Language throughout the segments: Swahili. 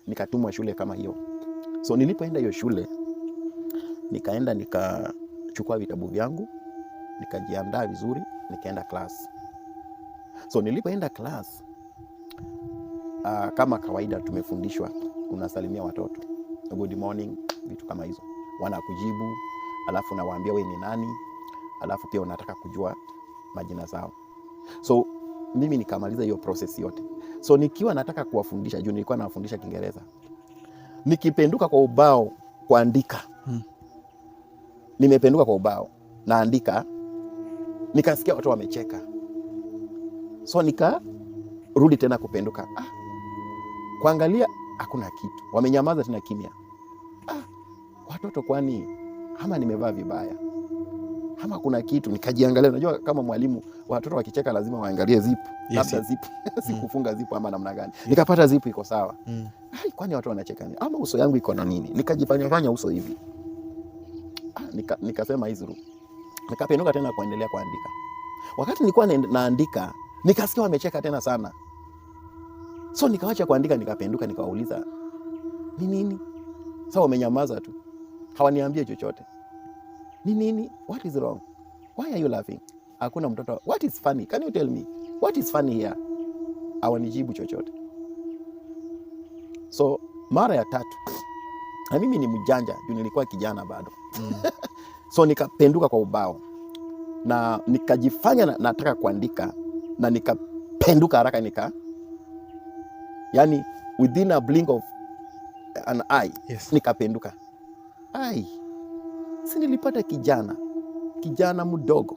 nikatumwa shule kama hiyo. So nilipoenda hiyo shule, nikaenda nikachukua vitabu vyangu, nikajiandaa vizuri, nikaenda class. So nilipoenda class, kama kawaida tumefundishwa unasalimia watoto, good morning, vitu kama hizo. Wanakujibu, alafu nawaambia wewe ni nani, alafu pia unataka kujua majina zao. So mimi nikamaliza hiyo process yote. So nikiwa nataka kuwafundisha, juu nilikuwa nawafundisha Kiingereza, nikipenduka kwa ubao kuandika, nimependuka kwa ubao naandika, nikasikia watu wamecheka. So nikarudi tena kupenduka, kuangalia hakuna kitu, wamenyamaza tena kimya. Watoto kwani ama nimevaa vibaya ama kuna kitu? Nikajiangalia, unajua kama mwalimu watoto wakicheka lazima waangalie zipu, labda zipu sikufunga zipu ama namna gani. Nikapata zipu iko sawa. Kwani watu wanacheka nini? Ama uso yangu iko na nini? Nikajifanya uso hivi. Nikasema hizi. Nikapenuka tena kuendelea kuandika. Wakati nilikuwa naandika, nikasikia wamecheka tena sana. So nikaacha kuandika, nikapenduka, nikawauliza ni nini? Sasa wamenyamaza tu, hawaniambie chochote. Ni nini? What is wrong? Why are you laughing? Hakuna mtoto. What is funny? Can you tell me? What is funny here? Hawanijibu chochote. So mara ya tatu, na mimi ni mjanja, juu nilikuwa kijana bado. So nikapenduka kwa ubao na nikajifanya nataka kuandika, na nikapenduka haraka, yani within a blink of an eye, nikapenduka. Si nilipata kijana mdogo,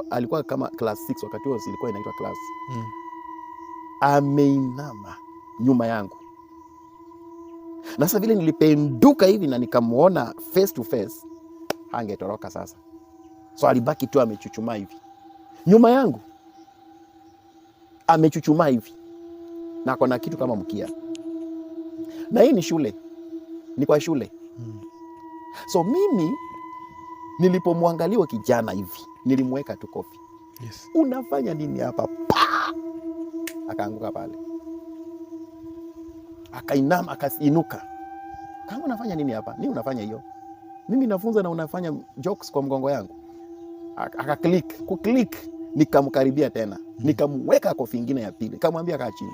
alikuwa kama class 6, wakati huo ilikuwa inaitwa class. Ameinama nyuma yangu, na sasa vile nilipenduka hivi na nikamuona face to face, hangetoroka sasa. So alibaki tu amechuchumaa hivi nyuma yangu, amechuchumaa hivi na kuna kitu kama mkia. Na hii ni shule, ni kwa shule. So mimi nilipomwangalia kijana hivi, nilimweka tu kofi. Unafanya nini hapa? Akaanguka pale, akainama, akainuka. Kama unafanya nini hapa? Nini unafanya hiyo? Mimi nafunza na unafanya jokes kwa mgongo yangu. Kuklik, nikamkaribia tena, nikamweka kofi ingine ya pili, nikamwambia kaa chini.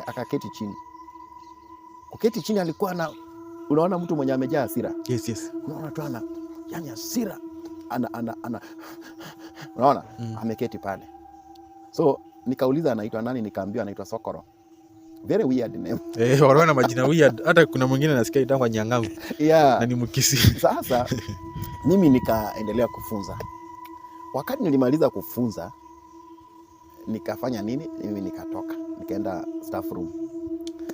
Akaketi chini. Kuketi chini alikuwa na, unaona mtu mwenye amejaa hasira. Unaona tu yani hasira. Unaona? Ameketi pale. So nikauliza anaitwa nani, nikaambiwa anaitwa Sokoro. Very weird name. Wanaona majina weird. Hata kuna mwingine nasikia itakuwa Nyangangu. Na ni Mkisi. Sasa mimi nikaendelea kufunza. Wakati nilimaliza kufunza, nikafanya nini? Mimi nikatoka, nikaenda staff room.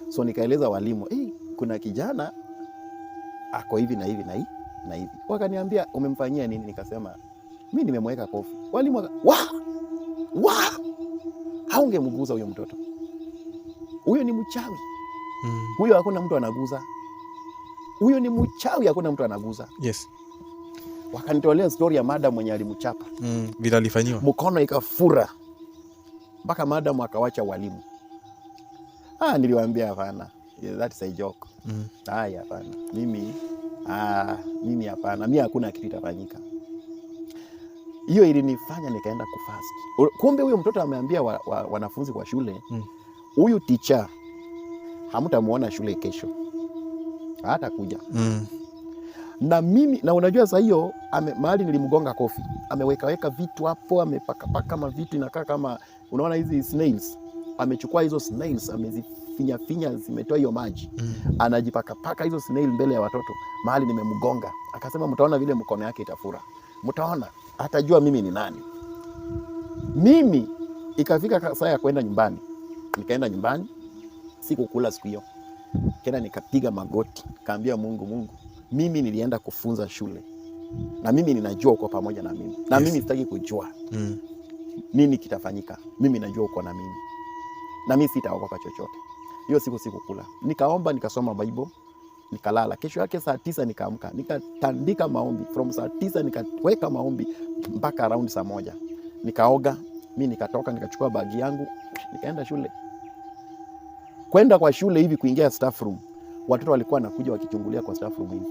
So nikaeleza walimu, kuna kijana ako hivi na hivi na hivi. Wakaniambia umemfanyia nini? Nikasema mimi nimemweka kofi. Walimu haungemguza huyo mtoto, huyo ni mchawi. Huyo hakuna mtu anaguza. Huyo ni mchawi, hakuna mtu anaguza. Wakanitolea story ya madam mwenye alimchapa. Bila alifanywa, mkono ikafura mpaka madam akawacha walimu. Niliwaambia hapana, that is a joke. Hapana. Mimi hapana, mimi hakuna kitu itafanyika. Hiyo ilinifanya nikaenda kufast. Kumbe huyo mtoto ameambia wanafunzi kwa shule, huyu teacher hamtamuona shule kesho, hata kuja. Na mimi, na unajua sasa hiyo mahali nilimgonga kofi, ameweka vitu hapo, amepaka mavitu inakaa kama, unaona hizi snails, amechukua hizo snails, amezifinya zimetoa hiyo maji, anajipaka hizo snail mbele ya watoto mahali nimemgonga. Akasema mtaona vile mkono yake itafura, mtaona, atajua mimi ni nani. Mimi ikafika saa ya kwenda nyumbani, nikaenda nyumbani, sikukula siku hiyo. Kena nikapiga magoti, kaambia Mungu, mimi nilienda kufunza shule, na mimi ninajua uko pamoja na mimi, na mimi sitaki kujua nini kitafanyika. Mimi najua uko na mimi, na mimi sitaogopa chochote. Hiyo siku sikukula, nikaomba, nikasoma Bible, nikalala. Kesho yake saa 9 nikaamka, nikatandika maombi from saa 9, nikaweka maombi mpaka around saa 1. Nikaoga, mimi nikatoka, nikachukua bagi yangu, nikaenda shule. kwenda kwa shule hivi, kuingia staff room, watoto walikuwa wanakuja wakichungulia kwa staff room hivi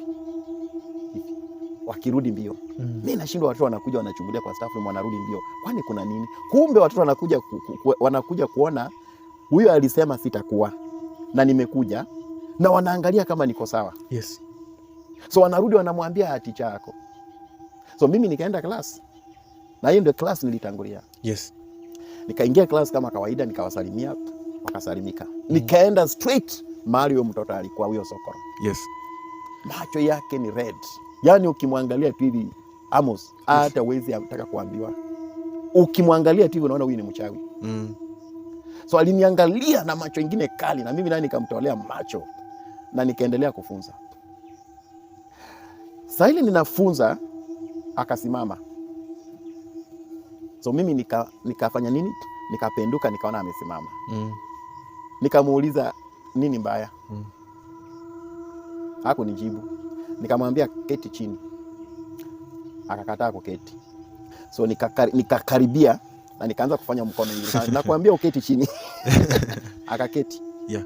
wakirudi mbio. Mimi nashindwa, watoto wanakuja wanachungulia kwa staff room wanarudi mbio, kwani kuna nini? Kumbe watoto wanakuja kuona huyo alisema sitakuwa na nimekuja, na wanaangalia kama niko sawa. Yes. So wanarudi wanamwambia teacher yako. So mimi nikaenda class, na hiyo ndio class nilitangulia. Yes. Nikaingia class kama kawaida, nikawasalimia, wakasalimika. Nikaenda straight mahali huyo mtoto alikuwa, huyo sokoro. Yes. Macho yake ni red. Yaani ukimwangalia tu hivi Amos, hata wezi anataka kuambiwa. Ukimwangalia tu hivi unaona huyu ni mchawi. So aliniangalia na macho ingine kali, na mimi naye nikamtolea macho na nikaendelea kufunza. Sasa ile ninafunza akasimama. So mimi nikafanya nini? Nikapenduka, nikaona amesimama. Nikamuuliza nini mbaya? Hakunijibu. Nikamwambia keti chini. Akakataa kuketi. So nikakaribia na nikaanza kufanya mkono hivi. Nakwambia uketi chini. Akaketi. Yeah.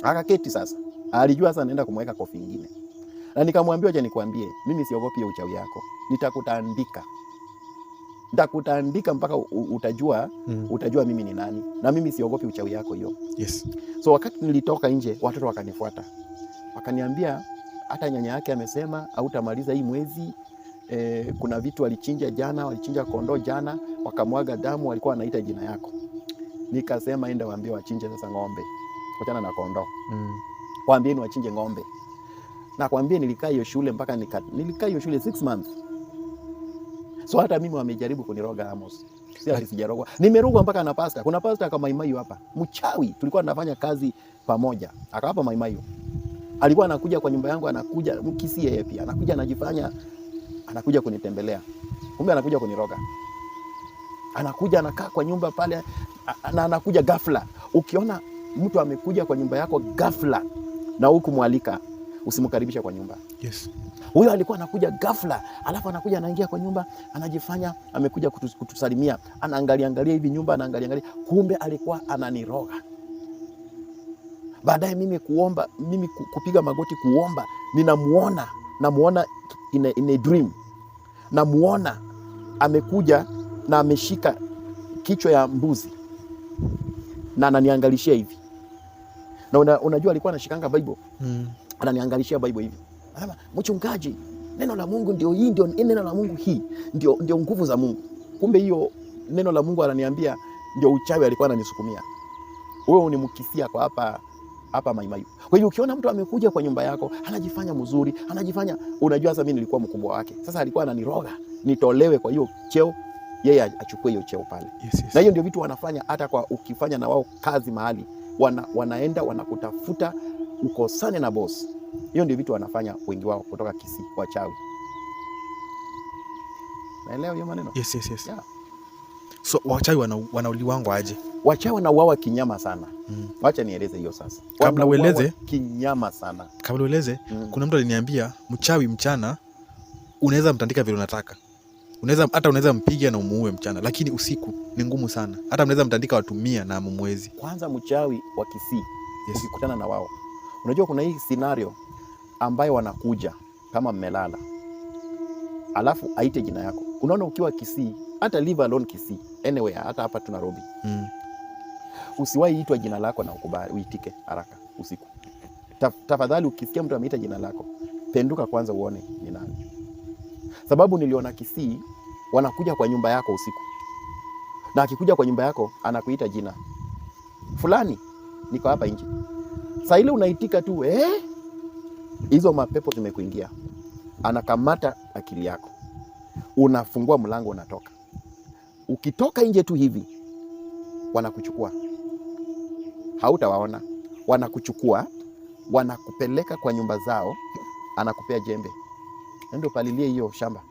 Akaketi sasa. Alijua sasa naenda kumweka kofi nyingine. Na nikamwambia aje nikwambie, mimi siogopi uchawi yako. Nitakutandika. Nitakutandika mpaka utajua mimi ni nani. Na mimi siogopi uchawi yako hiyo. Yes. So wakati nilitoka nje, watoto wakanifuata. Wakaniambia hata nyanya yake amesema hautamaliza hii mwezi. Kuna vitu walichinja jana, walichinja kondoo jana, wakamwaga damu, walikuwa wanaita jina yako. Nikasema enda waambie wachinje sasa ng'ombe. Kuachana na kondoo. Waambieni wachinje ng'ombe. Na kwambie nilikaa hiyo shule mpaka nilikaa hiyo shule 6 months. So hata mimi wamejaribu kuniroga Amos. Si sijarogwa. Nimerogwa mpaka na pasta. Kuna pasta kama Maimayu hapa. Mchawi. Tulikuwa tunafanya kazi pamoja. Akawapa Maimayu. Alikuwa anakuja kwa nyumba yangu, anakuja Mkisi yeye pia. Anakuja anajifanya anakuja kunitembelea. Kumbe anakuja kuniroga. Anakuja anakaa kwa nyumba pale na anakuja ghafla. Ukiona mtu amekuja kwa nyumba yako ghafla na hukumwalika, usimkaribisha kwa nyumba. Yes. Huyo alikuwa anakuja ghafla, alafu anakuja anaingia kwa nyumba, anajifanya amekuja kutusalimia, anaangalia hivi nyumba, anaangalia, kumbe alikuwa ananiroga. Baadaye mimi kupiga magoti kuomba, namuona in a dream. Namuona amekuja na ameshika kichwa ya mbuzi na ananiangalishia hivi. Na unajua alikuwa anashikanga Bible. Ananiangalishia Bible hivi. Anasema, mchungaji, neno la Mungu ndio hii, ndio neno la Mungu hii, ndio nguvu za Mungu. Kumbe hiyo neno la Mungu ananiambia ndio uchawi alikuwa ananisukumia. Wewe unimkisia kwa hapa Maimayu. Kwa hiyo ukiona mtu amekuja kwa nyumba yako, anajifanya mzuri, unajua sasa mimi nilikuwa mkubwa wake. Sasa alikuwa ananiroga, nitolewe kwa hiyo cheo, yeye achukue hiyo cheo pale. Yes. Na hiyo ndio vitu wanafanya hata kwa ukifanya na wao kazi mahali, wanaenda wanakutafuta ukosane na boss. Hiyo ndio vitu wanafanya wengi wao kutoka Kisii, wachawi. Naelewa hiyo maneno? Yes. Yeah. So wachawi wanauliwangwa aje? Wachawi wanauawa kinyama sana. Wacha nieleze hiyo sasa. Kabla ueleze kinyama sana. Kabla ueleze, kuna mtu aliniambia mchawi mchana unaweza mtandika vile unataka. Unaweza mpiga na umuue mchana, lakini usiku ni ngumu sana. Hata mnaweza mtandika watu 100 na mumwezi. Kwanza mchawi wa Kisii, ukikutana na wao, unajua kuna hii scenario ambayo wanakuja kama mmelala, alafu aite jina yako. Unaona ukiwa Kisii, hata leave alone Kisii, anywhere, hata hapa tu Nairobi, usiwahi itwa jina lako na ukubali uitike haraka usiku. Tafadhali ukisikia mtu ameita jina lako, penduka kwanza uone ni nani. Sababu niliona Kisii wanakuja kwa nyumba yako usiku, na akikuja kwa nyumba yako anakuita jina fulani, niko hapa nje. Sasa ile unaitika tu, hizo mapepo zimekuingia. Anakamata akili yako, unafungua mlango, unatoka. Ukitoka nje tu hivi, wanakuchukua, hautawaona. Wanakuchukua, wanakupeleka kwa nyumba zao, anakupea jembe, ndio palilie hiyo shamba.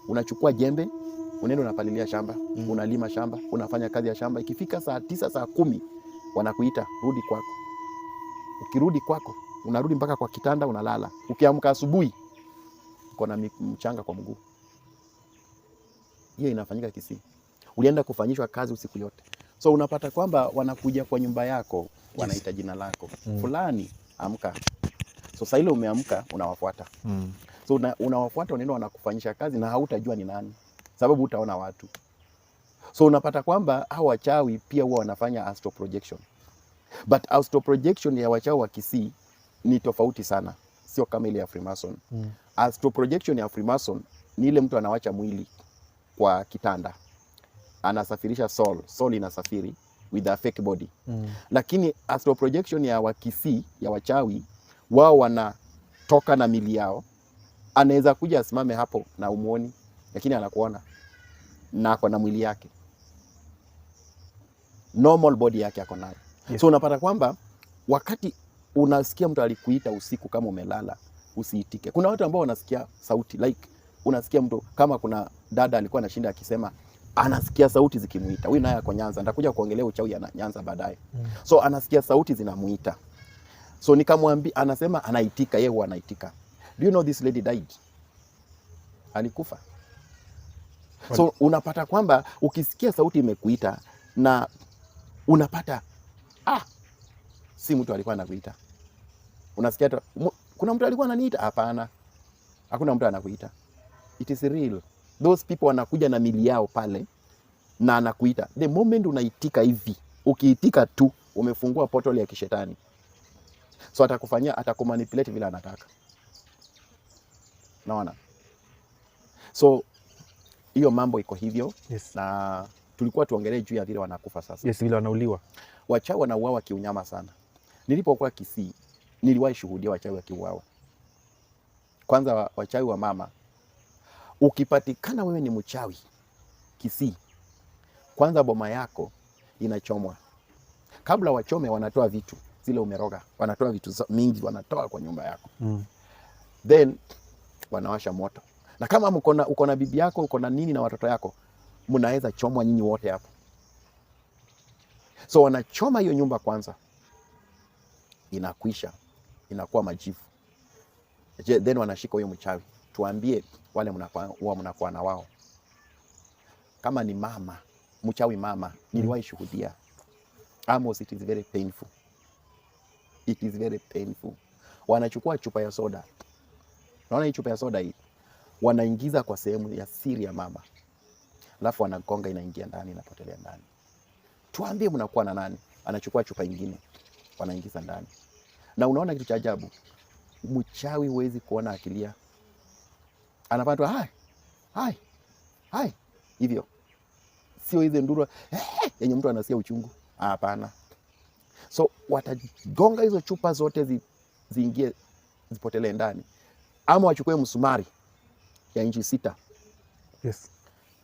Unachukua jembe, unaenda unapalilia shamba, unalima shamba, unafanya kazi ya shamba. Ikifika saa 9, saa 10, wanakuita rudi kwako. Ukirudi kwako, unarudi mpaka kwa kitanda, unalala. Ukiamka asubuhi, uko na mchanga kwa mguu. Hiyo inafanyika Kisii. Ulienda kufanyishwa kazi usiku yote. So unapata kwamba wanakuja kwa nyumba yako, wanaita jina lako. Fulani, amka. So saa ile umeamka, unawafuata. So unawafuata, unaenda wanakufanyisha kazi na hautajua ni nani. Sababu utaona watu. So unapata kwamba hao wachawi pia huwa wanafanya astral projection. But astral projection ya wachawi wa Kisii ni tofauti sana. Sio kama ile ya Freemason. Astral projection ya Freemason ni ile mtu anawacha mwili kwa kitanda. Anasafirisha soul inasafiri with a fake body. Lakini astral projection ya Wakisii, ya wachawi, wao wanatoka na mili yao. Anaweza kuja asimame hapo na umuoni, lakini anakuona na ako na mwili yake. Normal body yake ako nayo. So unapata kwamba wakati unasikia mtu alikuita usiku kama umelala, usiitike. Kuna watu ambao wanasikia sauti, like unasikia mtu kama kuna dada alikuwa anashinda akisema anasikia sauti zikimuita. Huyu naye ako Nyanza, nitakuja kuongelea uchawi ya Nyanza baadaye. So anasikia sauti zinamuita. So nikamwambia, anasema anaitika, yeye huwa anaitika. Do you know this lady died? Alikufa. So unapata kwamba ukisikia sauti imekuita na unapata si mtu alikuwa anakuita. Unasikia kuna mtu alikuwa ananiita? Hapana. Hakuna mtu anakuita. It is real. Those people wanakuja na mili yao pale na anakuita. The moment unaitika hivi, ukiitika tu umefungua portal ya kishetani. So atakufanyia, atakumanipulate vile anataka. Naona. So hiyo mambo iko hivyo. Na tulikuwa tuongelee juu ya vile wanakufa sasa. Vile wanauliwa. Wachawi wanauawa kiunyama sana. Nilipokuwa Kisii, niliwahi shuhudia wachawi wakiuawa. Kwanza wachawi wa mama, ukipatikana wewe ni mchawi Kisii, kwanza boma yako inachomwa. Kabla wachome, wanatoa vitu zile umeroga, wanatoa vitu mingi, wanatoa kwa nyumba yako. Then wanawasha moto. Na kama uko na bibi yako, uko na nini na watoto yako, mnaweza chomwa nyinyi wote hapo. So wanachoma hiyo nyumba kwanza, inakwisha, inakuwa majivu. Then wanashika huyo mchawi. Tuambie wale mnakuwa na wao. Kama ni mama, mchawi mama, niliwahi shuhudia. Amos, it is very painful. It is very painful. Wanachukua chupa ya soda. Naona hii chupa ya soda hii. Wanaingiza kwa sehemu ya siri ya mama. Alafu wanagonga, inaingia ndani, inapotelea ndani. Tuambie mnakuwa na nani? Anachukua chupa nyingine, wanaingiza ndani. Na unaona kitu cha ajabu, mchawi huwezi kuona akilia. Anapatwa hai hivyo. Sio hizo nduru yenye mtu anasikia uchungu. Hapana. So watagonga hizo chupa zote ziingie, zipotelee ndani. Ama wachukue msumari ya inchi 6.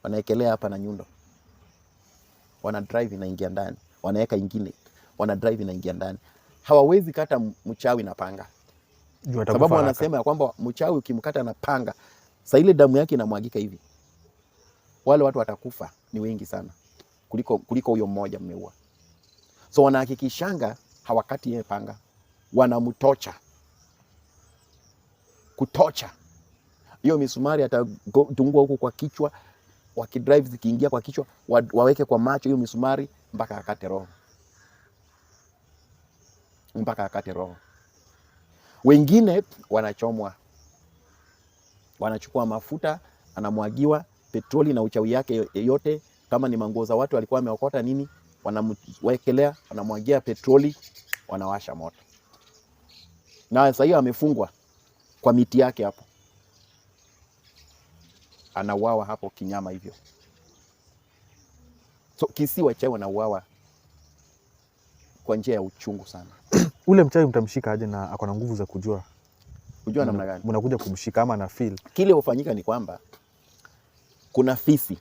Wanaekelea hapa na nyundo. Wana drive inaingia ndani. Wanaweka ingine. Wana drive inaingia ndani. Hawawezi kata mchawi na panga. Sababu wanasema ya kwamba mchawi ukimkata na panga, saa ile damu yake inamwagika hivi. Wale watu watakufa ni wengi sana kuliko huyo mmoja mmeua. So wanahakikishanga hawakati yeye panga. Wanamtocha. Kutocha. Hiyo misumari atadungwa huko kwa kichwa, wakidrive zikiingia kwa kichwa, waweke kwa macho hiyo misumari mpaka akate roho. Mpaka akate roho. Wengine wanachomwa. Wanachukua mafuta, anamwagiwa petroli na uchawi yake yote. Kama ni manguo za watu walikuwa wameokota nini, wanamwekelea, wanamwagia petroli, wanawasha moto. Na sasa hiyo amefungwa kwa miti yake hapo. Anauawa hapo kinyama hivyo. So Kisii wachawi wanauawa kwa njia ya uchungu sana. Ule mchawi mtamshika aje na ako na nguvu za kujua? Kujua namna gani? Mnakuja kumshika ama na feel? Kile hufanyika ni kwamba kuna fisi.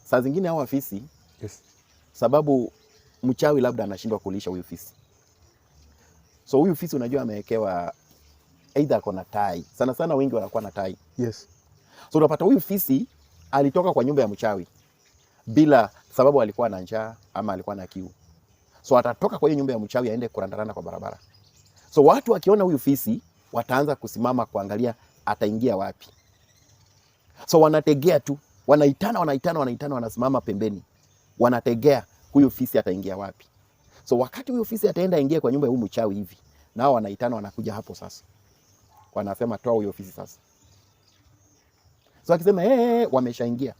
Saa zingine hawa fisi, sababu mchawi labda anashindwa kulisha huyu fisi. So huyu fisi unajua amewekewa either ako na tai. Sana sana wengi wanakuwa na tai. So unapata huyu fisi alitoka kwa nyumba ya mchawi bila sababu, alikuwa na njaa ama alikuwa na kiu. So atatoka kwa hiyo nyumba ya mchawi aende kurandarana kwa barabara. So watu wakiona huyu fisi wataanza kusimama kuangalia ataingia wapi. So wanategea tu, wanaitana, wanasimama pembeni. Wanategea huyo fisi ataingia wapi? So wakati huyo fisi ataenda ingie kwa nyumba ya huyu mchawi hivi, nao wanaitana wanakuja hapo sasa. Wanasema toa huyo fisi sasa. So akisema wameshaingia.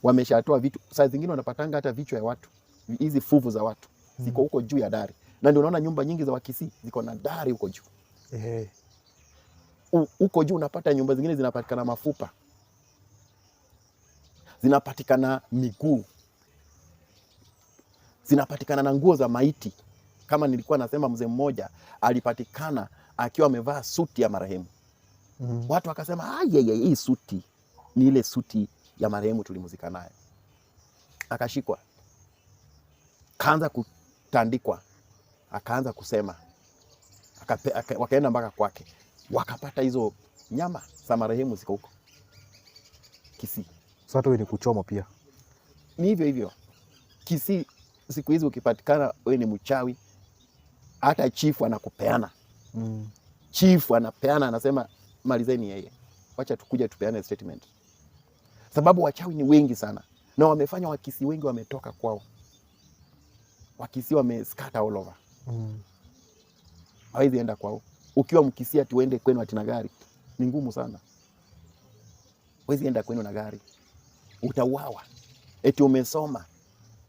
Wameshatoa vitu. Saa zingine wanapatanga hata vichwa ya watu. Hizi fuvu za watu ziko huko juu ya dari. Na ndio unaona nyumba nyingi za Wakisii ziko na dari huko juu. Huko juu unapata nyumba zingine zinapatikana mafupa. Zinapatikana miguu. Zinapatikana na nguo za maiti. Kama nilikuwa nasema mzee mmoja alipatikana akiwa amevaa suti ya marehemu. Watu wakasema hii suti ni ile suti ya marehemu tulimuzika nayo. Akashikwa. Kaanza kutandikwa. Akaanza kusema. Wakaenda mpaka kwake. Wakapata hizo nyama za marehemu ziko huko Kisii. Sasa wewe ni kuchoma pia. Ni hivyo hivyo. Kisii siku hizi ukipatikana wewe ni mchawi, hata chifu anakupeana. Chifu anapeana, anasema malizeni yeye. Wacha tukuja tupeane statement. Sababu wachawi ni wengi sana. Na wamefanya Wakisii wengi wametoka kwao. Wakisii wamescatter all over. Hawezi enda kwao. Ukiwa Mkisii ati uende kwenu ati na gari, ni ngumu sana. Hawezi enda kwenu na gari. Utauawa. Eti umesoma.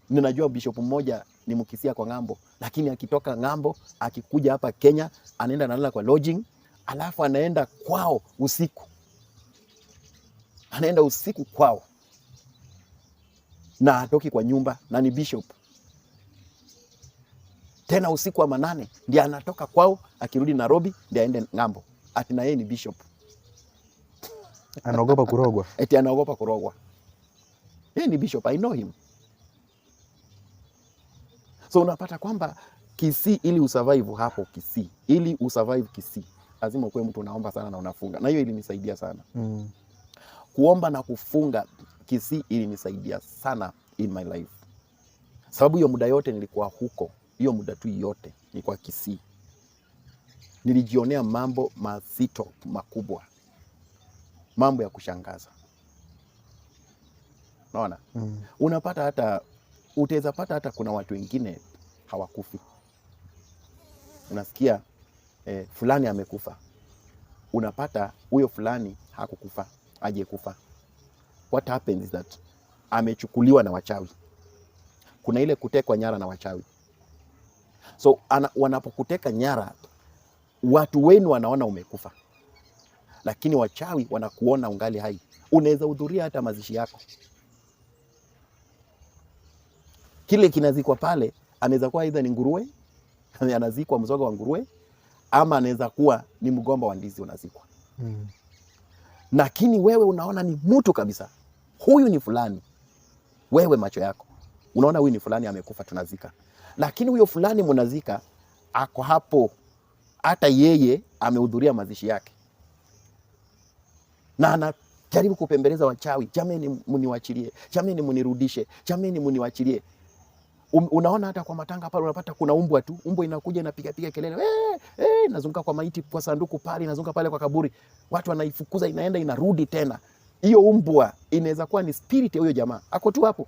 Ninajua bishop mmoja ni Mkisii kwa ng'ambo, lakini akitoka ng'ambo akikuja hapa Kenya anaenda analala kwa lodging, alafu anaenda kwao usiku. Anaenda usiku kwao. Na atoki kwa nyumba na ni bishop. Tena usiku wa manane ndiye anatoka kwao, akirudi Nairobi ndiye aende ng'ambo. Ati na yeye ni bishop. Anaogopa kurogwa. Eti anaogopa kurogwa. Yeye ni bishop, I know him. So unapata kwamba Kisii, ili usurvive hapo Kisii, ili usurvive Kisii, lazima ukuwe mtu unaomba sana na unafunga. Na hiyo ilinisaidia sana. Kuomba na kufunga Kisii ilinisaidia sana in my life. Sababu hiyo muda yote nilikuwa huko, hiyo muda tu yote nilikuwa Kisii. Nilijionea mambo mazito makubwa. Mambo ya kushangaza. Unaona? Unapata hata utaweza pata hata kuna watu wengine hawakufi. Unasikia fulani amekufa. Unapata huyo fulani hakukufa, aje kufa. What happens is that amechukuliwa na wachawi. Kuna ile kutekwa nyara na wachawi. So wanapokuteka nyara, watu wenu wanaona umekufa. Lakini wachawi wanakuona ungali hai. Unaweza hudhuria hata mazishi yako. Kile kinazikwa pale, anaweza kuwa aidha ni nguruwe, anazikwa mzoga wa nguruwe, ama anaweza kuwa ni mgomba wa ndizi unazikwa. Lakini wewe unaona ni mtu kabisa. Huyu ni fulani. Wewe macho yako unaona huyu ni fulani amekufa, tunazika. Lakini huyo fulani mnazika ako hapo, hata yeye amehudhuria mazishi yake. Na anajaribu kupembeleza wachawi, jameni mniwachilie, jameni mnirudishe, jameni mniwachilie. Unaona hata kwa matanga pale unapata kuna umbwa tu, umbwa inakuja inapiga kelele, inazunguka kwa maiti, kwa sanduku pale, inazunguka pale kwa kaburi. Watu wanaifukuza, inaenda inarudi tena. Hiyo umbwa inaweza kuwa ni spirit ya huyo jamaa. Ako tu hapo.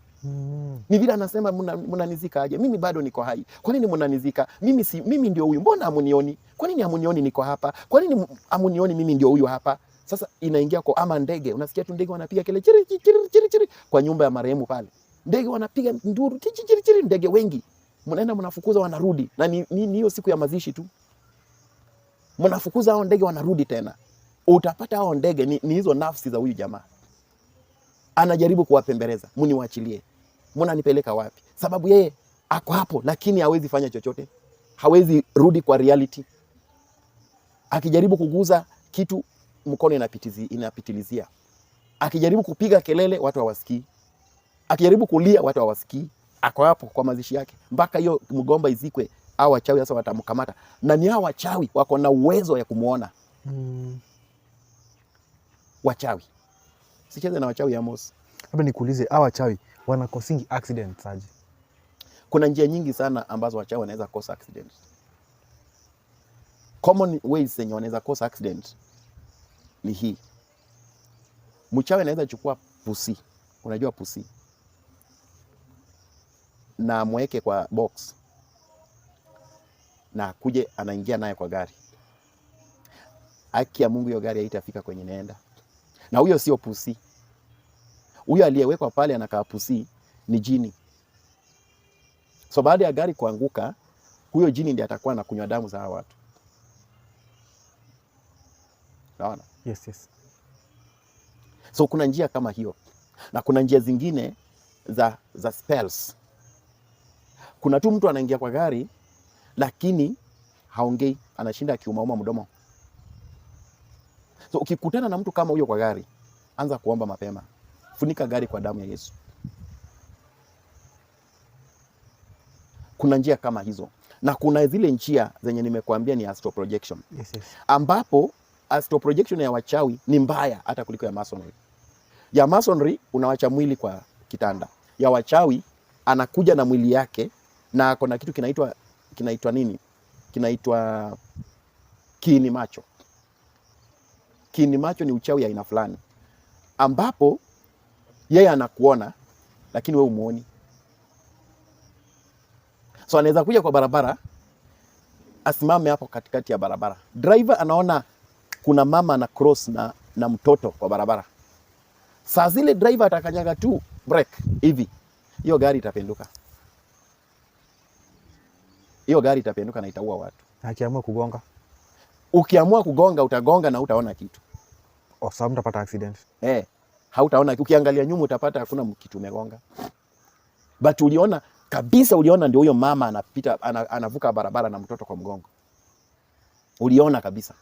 Ni vile anasema mnanizika aje? Mimi bado niko hai. Kwa nini mnanizika? Mimi ndio huyu. Mbona hamunioni? Kwa nini hamunioni niko hapa? Kwa nini hamunioni mimi ndio huyu hapa? Sasa inaingia kwa ama ndege. Unasikia tu ndege wanapiga kelele chiri chiri chiri chiri kwa nyumba ya marehemu pale. Ndege wanapiga nduru chiri chiri chiri, ndege wengi. Mnaenda mnafukuza wanarudi. Na ni hiyo siku ya mazishi tu. Mnafukuza hao ndege wanarudi tena. Utapata hao ndege ni hizo nafsi za huyu jamaa. Anajaribu kuwapembeleza, mniwaachilie. Mnanipeleka wapi? Sababu yeye ako hapo lakini hawezi fanya chochote. Hawezi rudi kwa reality. Akijaribu kuguza kitu mkono inapitilizia. Akijaribu kupiga kelele watu hawasikii. Akijaribu kulia watu hawasikii. Ako hapo kwa mazishi yake mpaka hiyo mgomba izikwe, hao wachawi sasa watamkamata. Na ni hao wachawi wako na uwezo ya kumuona. Wachawi. Sicheze na wachawi Amos. Labda nikuulize, hao wachawi wana causing accidents aje? Kuna njia nyingi sana ambazo wachawi wanaweza cause accident. Common ways zenye wanaweza cause accident ni hii. Mchawi anaweza chukua pusi. Unajua pusi? na mweke kwa box na kuje anaingia naye kwa gari, haki ya Mungu hiyo gari haitafika kwenye naenda. Na huyo sio pusi. Huyo aliyewekwa pale anakaa pusi ni jini. So baada ya gari kuanguka, huyo jini ndiye atakuwa anakunywa damu za hao watu. Naona? Yes. So kuna njia kama hiyo. Na kuna njia zingine za spells. Kuna tu mtu anaingia kwa gari lakini haongei, anashinda akiumauma mdomo. So ukikutana na mtu kama huyo kwa gari, anza kuomba mapema. Funika gari kwa damu ya Yesu. Kuna njia kama hizo. Na kuna zile njia zenye nimekuambia ni astral projection. Yes. Ambapo astral projection ya wachawi ni mbaya hata kuliko ya masonry. Ya masonry unawacha mwili kwa kitanda. Ya wachawi anakuja na mwili yake na kuna kitu kinaitwa nini? Kinaitwa kiini macho. Kiini macho ni uchawi aina fulani, ambapo yeye anakuona lakini wewe umuoni. So anaweza kuja kwa barabara, asimame hapo katikati ya barabara. Driver anaona kuna mama ana cross na mtoto kwa barabara. Saa zile driver atakanyaga tu break hivi, hiyo gari itapenduka. Hiyo gari itapenduka na itaua watu. Akiamua kugonga, ukiamua kugonga utagonga na utaona kitu. Sababu utapata accident. Hautaona. Ukiangalia nyuma utapata hakuna kitu umegonga. But uliona kabisa, uliona ndio huyo mama anapita, anavuka barabara na mtoto kwa mgongo. Uliona kabisa.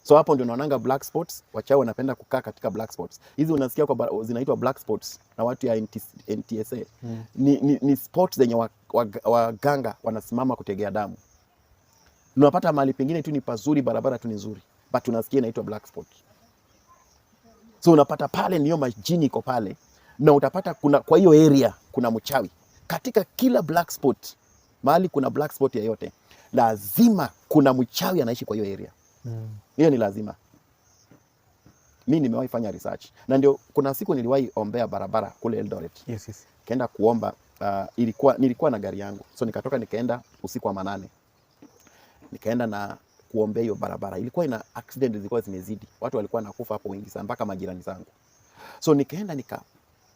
So hapo ndio naonanga black spots. Wachawi wanapenda kukaa katika black spots. Hizi unasikia kwa zinaitwa black spots na watu ya NTSA. Ni spots zenye waganga wanasimama kutegea damu. Unapata mahali pengine tu ni pazuri, barabara tu ni nzuri, but unasikia inaitwa black spot. So unapata pale niyo majini iko pale, na utapata kwa hiyo area kuna mchawi. Katika kila black spot, mahali kuna black spot yoyote, lazima kuna mchawi anaishi kwa hiyo area. Hiyo ni lazima. Mimi nimewahi fanya research. Na ndio kuna siku niliwahi ombea barabara kule Eldoret. Yes. Kaenda kuomba, nilikuwa na gari yangu. So nikatoka nikaenda usiku wa manane. Nikaenda na kuombea hiyo barabara. Ilikuwa ina accident zilikuwa zimezidi. Watu walikuwa nakufa hapo wengi sana mpaka majirani zangu. So nikaenda nika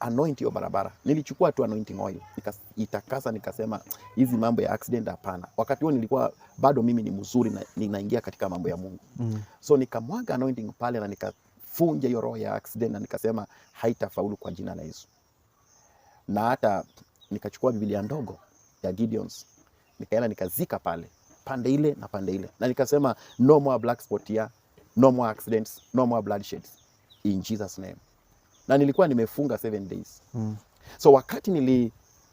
anoint hiyo barabara. Nilichukua tu anointing oil. Nikaitakasa, nikasema hizi mambo ya accident hapana. Wakati huo nilikuwa bado mimi ni mzuri na ninaingia katika mambo ya Mungu. So nikamwaga anointing pale na nikafunja hiyo roho ya accident na nikasema haitafaulu kwa jina la Yesu. Na hata nikachukua Biblia ndogo ya Gideon's. Nikaenda nikazika pale, pande ile na pande ile. Na nikasema no more black spot here, no more accidents, no more bloodshed in Jesus name. Na nilikuwa nimefunga 7 days. So wakati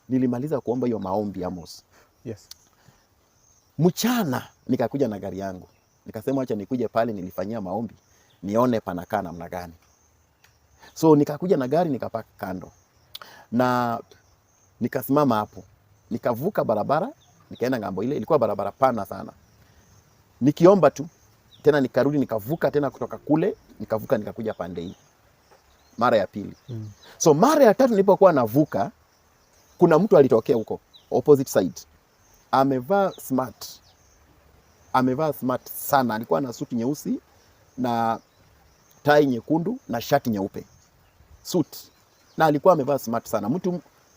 nilimaliza kuomba hiyo maombi Amos. Yes. Mchana nikakuja na gari yangu. Nikasema acha nikuje pale nilifanyia maombi, nione panakaa namna gani. So nikakuja na gari nikapaka kando. Na nikasimama hapo. Nikavuka barabara, nikaenda ngambo ile, ilikuwa barabara pana sana. Nikiomba tu, tena nikarudi nikavuka tena kutoka kule, nikavuka nikakuja pande hii. Mara ya pili. So mara ya tatu nilipokuwa navuka, kuna mtu alitokea huko opposite side. Amevaa smart sana. Alikuwa na suti nyeusi na tai nyekundu na shati nyeupe. Suit. Na alikuwa amevaa smart sana.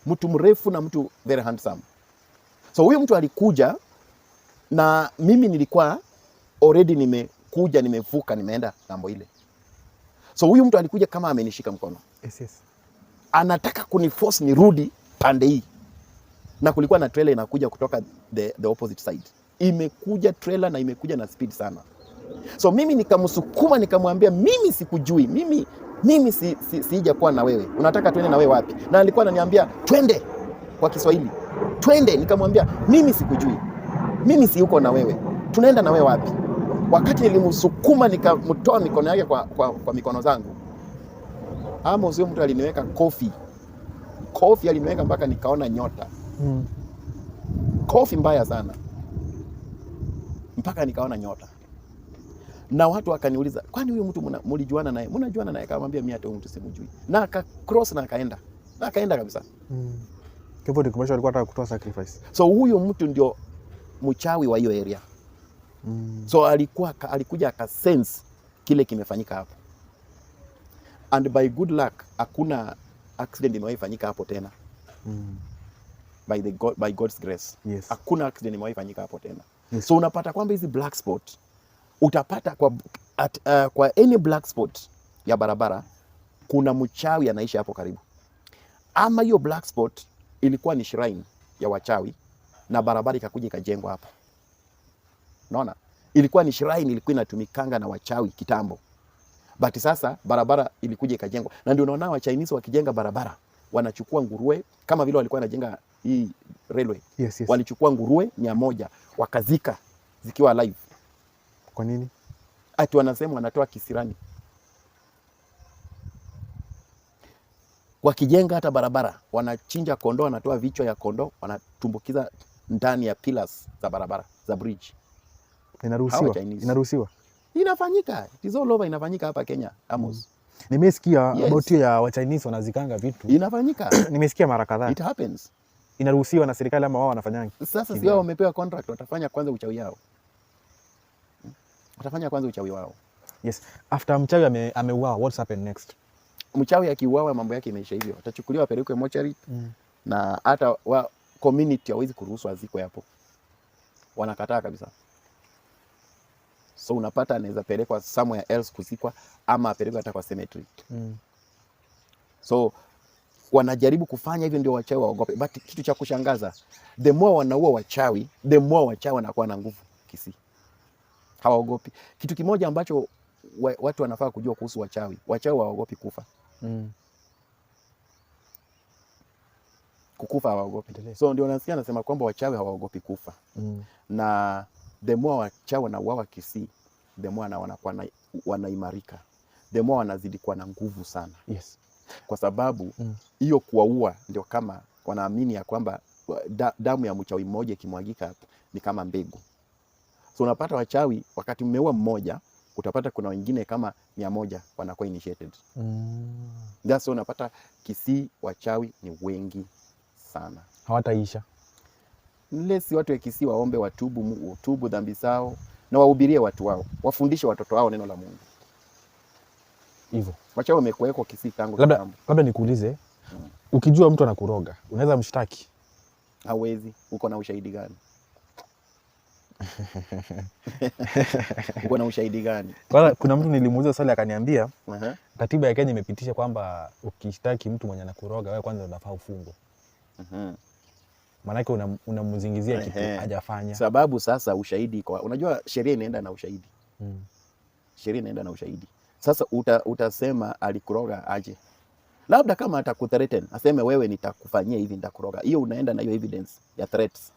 Mtu mrefu na mtu very handsome. So huyo mtu alikuja na mimi nilikuwa already nimekuja, nimevuka, nimeenda ngambo ile. So huyu mtu alikuja kama amenishika mkono. Yes. Anataka kuniforce nirudi pande hii. Na kulikuwa na trailer inakuja kutoka the opposite side. Imekuja trailer na imekuja na speed sana. So mimi nikamsukuma, nikamwambia mimi sikujui. Mimi sija kuwa na wewe. Unataka twende na wewe wapi? Na alikuwa ananiambia twende kwa Kiswahili. Twende, nikamwambia mimi sikujui. Mimi si yuko na wewe. Tunaenda na wewe wapi? Wakati nilimsukuma nikamtoa mikono yake kwa mikono zangu. Amos huyo mtu aliniweka kofi aliniweka mpaka nikaona nyota. Kofi mbaya sana. Mpaka nikaona nyota. Na watu wakaniuliza, kwani huyu mtu mlijuana naye? Mnajuana naye? Akamwambia mimi hata huyu mtu simjui. Na aka cross na akaenda. Na akaenda kabisa. Hivyo ni kumaanisha walikuwa wanataka kutoa sacrifice. So huyo mtu ndio mchawi wa hiyo area. So alikuja akasense kile kimefanyika hapo. And by good luck hakuna accident imewahi fanyika hapo tena. By God's grace. Yes. Hakuna accident imewahi fanyika hapo tena. Yes. So unapata kwamba hizi black spot utapata kwa any black spot ya barabara kuna mchawi anaishi hapo karibu. Ama hiyo black spot ilikuwa ni shrine ya wachawi na barabara ikakuja ikajengwa hapo. Unaona? Ilikuwa ni shrine, ilikuwa inatumikanga na wachawi kitambo. But sasa barabara ilikuja ikajengwa. Na ndio unaona wa Chinese wakijenga barabara wanachukua nguruwe kama vile walikuwa wanajenga hii railway. Yes. Walichukua nguruwe 100 wakazika zikiwa alive. Kwa nini? Ati wanasema wanatoa kisirani. Wakijenga hata barabara, wanachinja kondoo, wanatoa vichwa ya kondoo, wanatumbukiza ndani ya pillars za barabara, za bridge. Inaruhusiwa? Inafanyika. It is all over, inafanyika hapa Kenya, Amos. Nimesikia about ya wa Chinese wanazikanga vitu. Inafanyika. Nimesikia mara kadhaa. It happens. Inaruhusiwa na serikali ama wao wanafanyanga? Sasa si wao wamepewa contract, watafanya kwanza uchawi wao. Yes. After mchawi ameuawa, what's happened next? Mchawi akiuawa mambo yake imeisha hivyo. Atachukuliwa apelekwe mortuary na hata community hawezi kuruhusu azikwe hapo. Wanakataa kabisa. So unapata anaweza pelekwa somewhere else kuzikwa ama apelekwe hata kwa cemetery. So wanajaribu kufanya hivyo ndio wachawi waogope. But kitu cha kushangaza, the more wanaua wachawi, the more wachawi wanakuwa na nguvu Kisii. Hawaogopi. Kitu kimoja ambacho watu wanafaa kujua kuhusu wachawi hawaogopi kufa. Kukufa hawaogopi. So ndio nasikia nasema kwamba wachawi hawaogopi kufa. Na the more wachawi wanauawa Kisii, the more wanaimarika. The more wanazidi kuwa na nguvu sana. Yes. Kwa sababu hiyo kuwaua ndio kama wanaamini ya kwamba damu ya mchawi mmoja ikimwagika ni kama mbegu. So unapata wachawi wakati mmeua mmoja, utapata kuna wengine kama 100 wanakuwa initiated. That's so unapata Kisii wachawi ni wengi sana. Hawataisha. Unless watu wa Kisii waombe watubu dhambi zao na wahubirie watu wao, wafundishe watoto wao neno la Mungu. Hivyo. Wachawi wamekuweko Kisii tangu kitambo. Labda nikuulize, ukijua mtu anakuroga, unaweza mshtaki? Hawezi. Uko na ushahidi gani? Uko na ushahidi gani? Kuna mtu nilimuuliza swali akaniambia, katiba ya Kenya imepitisha kwamba ukishtaki mtu mwenye anakuroga wewe kwanza unafaa ufungwe. Maanake unamzingizia kitu hajafanya. Sababu sasa ushahidi unajua sheria inaenda na ushahidi. Sheria inaenda na ushahidi. Sasa utasema alikuroga aje? Labda kama atakuthreaten, aseme wewe nitakufanyia hivi, nitakuroga. Hiyo unaenda na hiyo evidence ya threats.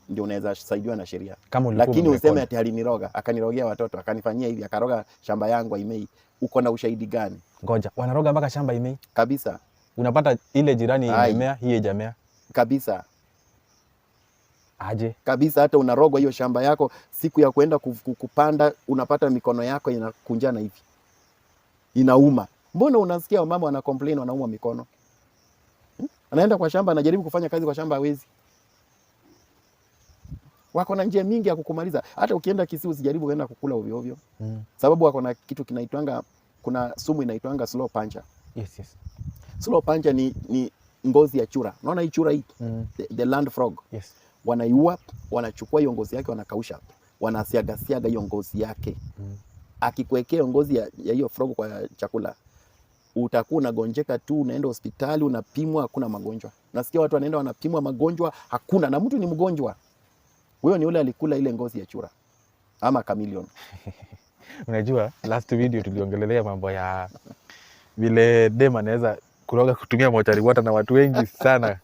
Ndio unaweza saidiwa na sheria. Lakini useme ati aliniroga, akanirogea watoto, akanifanyia hivi, akaroga shamba yangu Imei. Uko na ushahidi gani? Ngoja, wanaroga mpaka shamba Imei? Kabisa. Unapata ile jirani imemea, hii haijamea. Kabisa. Aje? Kabisa, hata unarogwa hiyo shamba yako, siku ya kwenda kupanda unapata mikono yako inakunjana hivi. Inauma. Mbona unasikia mama wana complain wanauma mikono? Anaenda kwa shamba, anajaribu kufanya kazi kwa shamba hawezi. Wako na njia mingi ya kukumaliza. Hata ukienda Kisii usijaribu kwenda kukula ovyo ovyo. Sababu wako na kitu kinaitwanga, kuna sumu inaitwanga slow puncher. Yes. Slow puncher ni ngozi ya chura. Unaona hii chura hii? The land frog. Yes. Wanaiua, wanachukua hiyo ngozi yake, wanakausha. Wanasiaga hiyo ngozi yake. Akikuwekea ngozi ya hiyo frog kwa chakula, utakuwa unagonjeka tu, unaenda hospitali, unapimwa, hakuna magonjwa. Nasikia watu wanaenda wanapimwa magonjwa, hakuna, na mtu ni mgonjwa. Huyo ni yule alikula ile ngozi ya chura ama chameleon. Unajua last video tuliongelelea mambo ya vile dema anaweza kuroga kutumia mochari water na watu wengi sana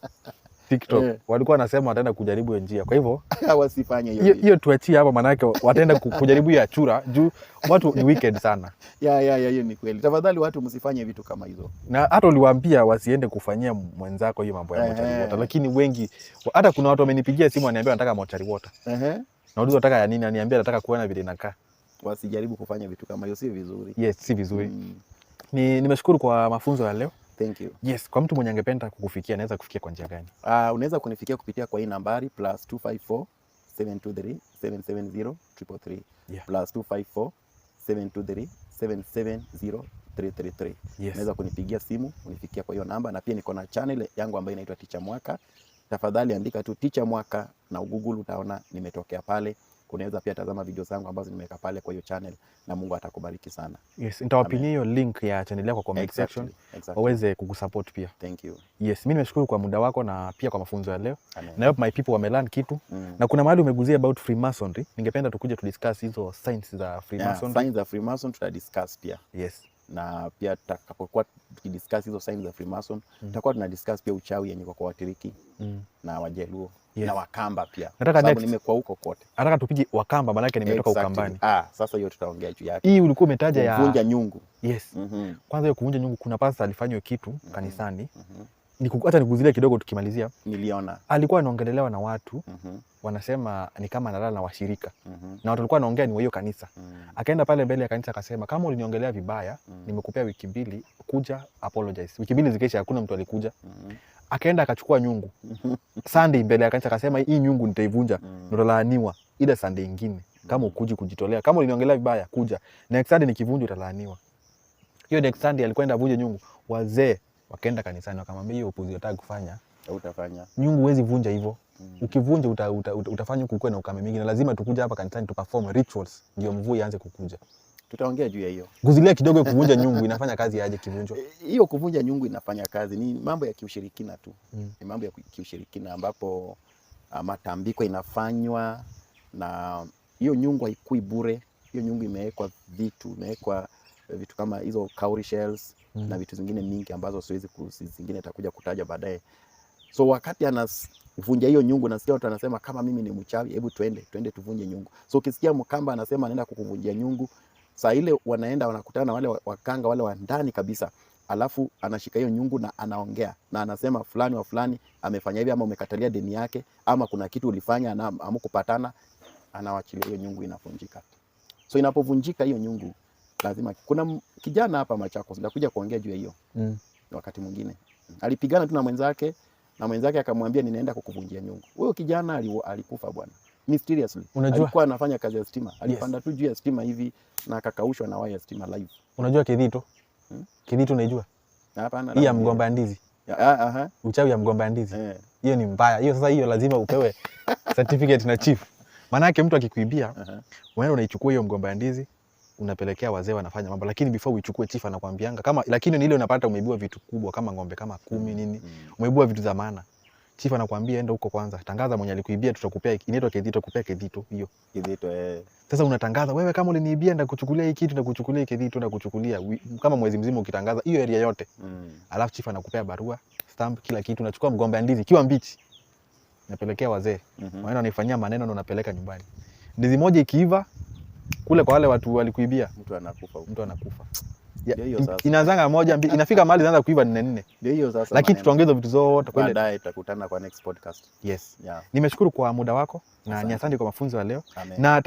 TikTok. Walikuwa wanasema wataenda kujaribu hiyo njia. Kwa hivyo wasifanye hiyo. Hiyo tuachie hapa, manake wataenda kujaribu ya chura juu watu ni wicked sana. Hiyo ni kweli. Tafadhali watu msifanye vitu kama hizo. Na hata uliwaambia wasiende kufanyia mwenzako hiyo mambo ya mochari water, lakini wengi, hata kuna watu wamenipigia simu waniambia wanataka mochari water. Nauliza nataka ya nini? Aniambia nataka kuona vile inakaa. Wasijaribu kufanya vitu kama hiyo, si vizuri. Yes, si vizuri. Nimeshukuru kwa mafunzo ya leo. Thank you. Yes, kwa mtu mwenye angependa kukufikia anaweza kufikia kwa njia gani? Unaweza kunifikia kupitia kwa hii nambari +254 723 770 333. Yeah. +254 723 770 333. Yes. Unaweza kunipigia simu unifikia kwa hiyo namba, na pia niko na channel yangu ambayo inaitwa Teacher Mwaka. Tafadhali andika tu Teacher Mwaka na Google, utaona nimetokea pale. Unaweza pia tazama video zangu ambazo nimeweka pale kwa hiyo channel, na Mungu atakubariki sana. Yes, nitawapinia hiyo link ya channel yako kwa comment section. Waweze kukusupport pia. Thank you. Yes, mimi nimeshukuru kwa muda wako na pia kwa mafunzo ya leo. Na hope my people wamelearn kitu. Na kuna mahali umeguzia about Freemasonry. Ningependa tukuje tu discuss hizo signs za Freemasonry. Yeah, signs za Freemason tutadiscuss pia. Yes. Na pia tutakapokuwa tukidiscuss hizo signs za Freemason, tutakuwa tunadiscuss pia uchawi yenye kwa Watiriki na Wajaluo. Yes. Na Wakamba pia. Sababu nimekuwa huko kote. Nataka tupige Wakamba, maana yake nimetoka Ukambani. Sasa hiyo tutaongea juu yake. Hii ulikuwa umetaja ya kuvunja nyungu. Yes. Kwanza hiyo kuvunja nyungu, kuna pastor alifanywa kitu kanisani. Hata nikuzilia kidogo tukimalizia. Niliona. Alikuwa anaongelelewa na watu. Wanasema ni kama analala na washirika. Na watu walikuwa wanaongea ni wa hiyo kanisa. Akaenda pale mbele ya kanisa akasema, kama uliniongelea vibaya, nimekupea wiki 2 kuja apologize. Wiki 2 zikesha hakuna mtu alikuja. Akaenda akachukua nyungu. Sunday mbele ya kanisa akasema, hii nyungu nitaivunja, nitalaaniwa. Ila Sunday nyingine kama ukuji kujitolea, kama uliniongelea vibaya kuja. Next Sunday nikivunja utalaaniwa. Hiyo next Sunday alikwenda avunje nyungu. Wazee wakaenda kanisani wakamwambia, hiyo upuzi unataka kufanya utafanya. Nyungu huwezi vunja hivyo. Ukivunja utafanya kukue na ukame mingi, na lazima tukuja hapa kanisani tu perform rituals ndio mvua ianze kukuja. Tutaongea juu ya hiyo. Guzilia kidogo kuvunja nyungu inafanya kazi aje kivunjo? Hiyo kuvunja nyungu inafanya kazi ni mambo ya kiushirikina tu. Ni mambo ya kiushirikina ambapo matambiko inafanywa, na hiyo nyungu haikui bure. Hiyo nyungu imewekwa vitu kama hizo cowrie shells na vitu zingine mingi ambazo siwezi zingine takuja kutaja baadaye. So wakati anavunja hiyo nyungu, nasikia watu anasema kama mimi ni mchawi, hebu twende tuvunje nyungu. So ukisikia Mkamba anasema anaenda kukuvunjia nyungu, saa ile wanaenda wanakutana na wale wakanga wale wa ndani kabisa, alafu anashika hiyo nyungu na anaongea na anasema fulani wa fulani amefanya hivi, ama umekatalia deni yake, ama kuna kitu ulifanya na hamkupatana, anawachilia hiyo nyungu inavunjika. So inapovunjika hiyo nyungu, lazima kuna kijana hapa Machakos ndakuja kuongea juu ya hiyo. Wakati mwingine alipigana tu na mwenzake, na mwenzake akamwambia ninaenda kukuvunjia nyungu. Huyo kijana alikufa bwana. Mysteriously. Alikuwa anafanya kazi ya stima. Alipanda tu juu ya stima hivi na akakaushwa na waya ya stima live. Unajua Kidhito? Kidhito unaijua? Hapana. Hii ya mgomba ndizi. Uchawi ya mgomba ndizi. Hiyo ni mbaya. Hiyo sasa hiyo lazima upewe certificate na chief. Maana yake mtu akikuibia, unaenda unaichukua hiyo mgomba ndizi, unapelekea wazee wanafanya mambo, lakini before uichukue chief anakuambianga kama, lakini ni ile unapata umeibiwa vitu kubwa kama ng'ombe kama 10 nini. Umeibiwa vitu za maana. Chief anakuambia enda huko kwanza, tangaza mwenye alikuibia, tutakupea inaitwa Kidhito, kupea Kidhito hiyo. Kidhito Sasa unatangaza wewe, kama uliniibia nda kuchukulia hii kitu, nda kuchukulia Kidhito, nda kuchukulia kama mwezi mzima ukitangaza hiyo area yote. Alafu chief anakupea barua, stamp, kila kitu, unachukua mgomba ndizi kiwa mbichi. Unapelekea wazee. Wanaenda wanaifanyia maneno na unapeleka nyumbani. Ndizi moja ikiiva kule kwa wale watu walikuibia, mtu anakufa. Inazanga moja inafika mahali inaanza kuiva 4. Ndio hiyo sasa. Lakini tutaongeza vitu zote kwa baadaye, tutakutana kwa next podcast. Yes. Nimeshukuru kwa muda wako na ni asante kwa mafunzo ya leo. Na